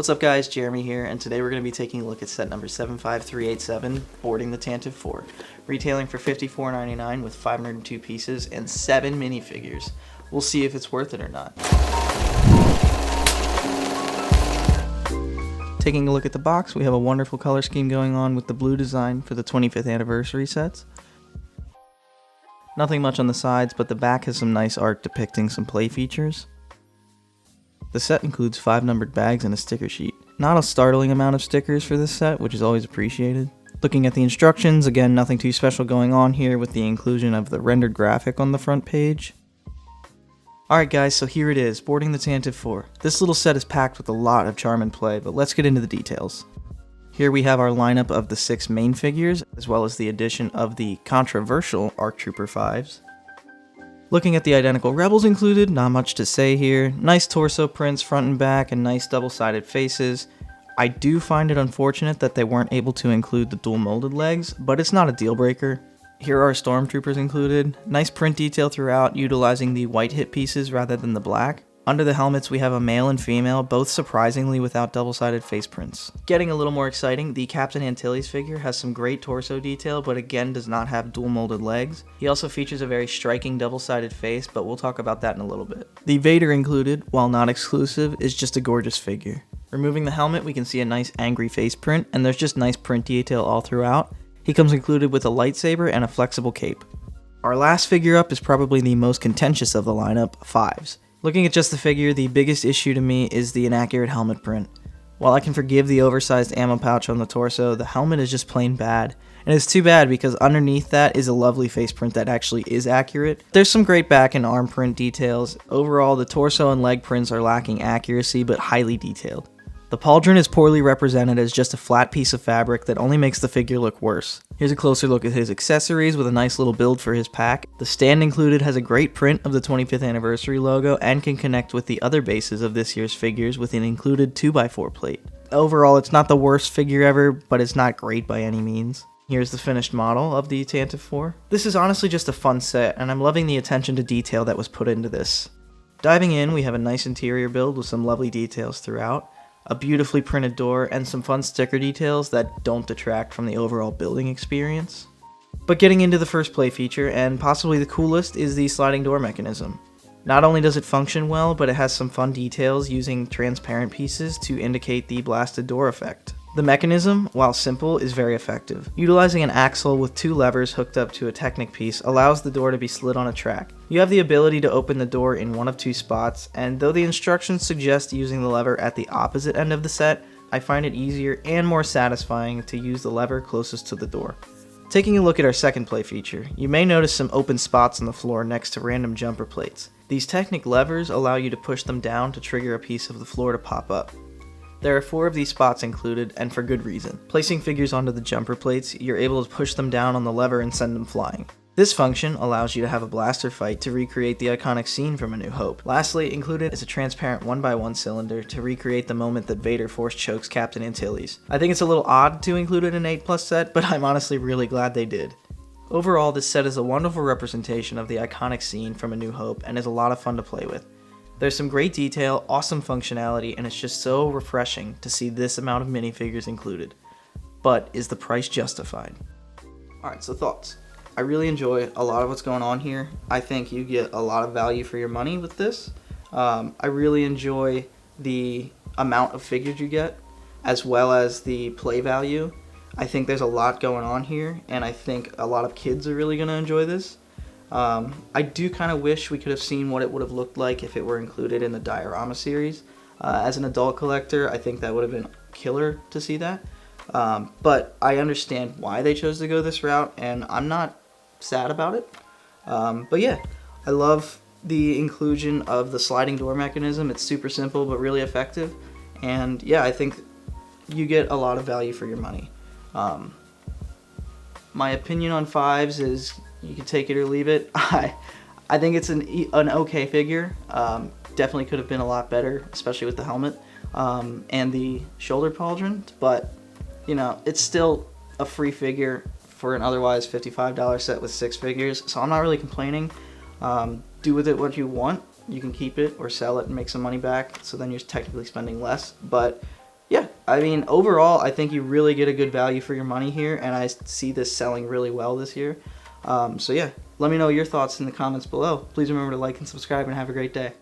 What's up guys, Jeremy here, and today we're going to be taking a look at set number 75387, Boarding the Tantive 4, retailing for $54.99 with 502 pieces and 7 minifigures. We'll see if it's worth it or not. Taking a look at the box, we have a wonderful color scheme going on with the blue design for the 25th anniversary sets. Nothing much on the sides, but the back has some nice art depicting some play features. The set includes 5 numbered bags and a sticker sheet. Not a startling amount of stickers for this set, which is always appreciated. Looking at the instructions, again nothing too special going on here with the inclusion of the rendered graphic on the front page. Alright guys, so here it is, Boarding the Tantive 4. This little set is packed with a lot of charm and play, but let's get into the details. Here we have our lineup of the 6 main figures, as well as the addition of the controversial ARC Trooper 5s. Looking at the identical Rebels included, not much to say here. Nice torso prints front and back and nice double-sided faces. I do find it unfortunate that they weren't able to include the dual molded legs, but it's not a deal breaker. Here are Stormtroopers included. Nice print detail throughout, utilizing the white hip pieces rather than the black. Under the helmets we have a male and female, both surprisingly without double-sided face prints. Getting a little more exciting, the Captain Antilles figure has some great torso detail, but again does not have dual molded legs. He also features a very striking double-sided face, but we'll talk about that in a little bit. The Vader included, while not exclusive, is just a gorgeous figure. Removing the helmet, we can see a nice angry face print, and there's just nice print detail all throughout. He comes included with a lightsaber and a flexible cape. Our last figure up is probably the most contentious of the lineup, 5s. Looking at just the figure, the biggest issue to me is the inaccurate helmet print. While I can forgive the oversized ammo pouch on the torso, the helmet is just plain bad. And it's too bad because underneath that is a lovely face print that actually is accurate. There's some great back and arm print details. Overall, the torso and leg prints are lacking accuracy but highly detailed. The pauldron is poorly represented as just a flat piece of fabric that only makes the figure look worse. Here's a closer look at his accessories with a nice little build for his pack. The stand included has a great print of the 25th anniversary logo and can connect with the other bases of this year's figures with an included 2x4 plate. Overall, it's not the worst figure ever, but it's not great by any means. Here's the finished model of the Tantive 4. This is honestly just a fun set, and I'm loving the attention to detail that was put into this. Diving in, we have a nice interior build with some lovely details throughout. A beautifully printed door, and some fun sticker details that don't detract from the overall building experience. But getting into the first play feature, and possibly the coolest, is the sliding door mechanism. Not only does it function well, but it has some fun details using transparent pieces to indicate the blasted door effect. The mechanism, while simple, is very effective. Utilizing an axle with 2 levers hooked up to a Technic piece allows the door to be slid on a track. You have the ability to open the door in one of 2 spots, and though the instructions suggest using the lever at the opposite end of the set, I find it easier and more satisfying to use the lever closest to the door. Taking a look at our second play feature, you may notice some open spots on the floor next to random jumper plates. These Technic levers allow you to push them down to trigger a piece of the floor to pop up. There are 4 of these spots included, and for good reason. Placing figures onto the jumper plates, you're able to push them down on the lever and send them flying. This function allows you to have a blaster fight to recreate the iconic scene from A New Hope. Lastly, included is a transparent 1x1 cylinder to recreate the moment that Vader force chokes Captain Antilles. I think it's a little odd to include it in an 8+ set, but I'm honestly really glad they did. Overall, this set is a wonderful representation of the iconic scene from A New Hope and is a lot of fun to play with. There's some great detail, awesome functionality, and it's just so refreshing to see this amount of minifigures included. But is the price justified? Alright, so thoughts. I really enjoy a lot of what's going on here. I think you get a lot of value for your money with this. I really enjoy the amount of figures you get, as well as the play value. I think there's a lot going on here, and I think a lot of kids are really going to enjoy this. I do kind of wish we could have seen what it would have looked like if it were included in the diorama series. As an adult collector, I think that would have been killer to see that. But I understand why they chose to go this route, and I'm not sad about it. But yeah, I love the inclusion of the sliding door mechanism. It's super simple but really effective. And yeah, I think you get a lot of value for your money. My opinion on 5s is you can take it or leave it. I think it's an okay figure. Definitely could have been a lot better, especially with the helmet and the shoulder pauldron. But you know, it's still a free figure for an otherwise $55 set with 6 figures. So I'm not really complaining. Do with it what you want. You can keep it or sell it and make some money back. So then you're technically spending less. But I mean, overall, I think you really get a good value for your money here, and I see this selling really well this year. So yeah, let me know your thoughts in the comments below. Please remember to like and subscribe, and have a great day.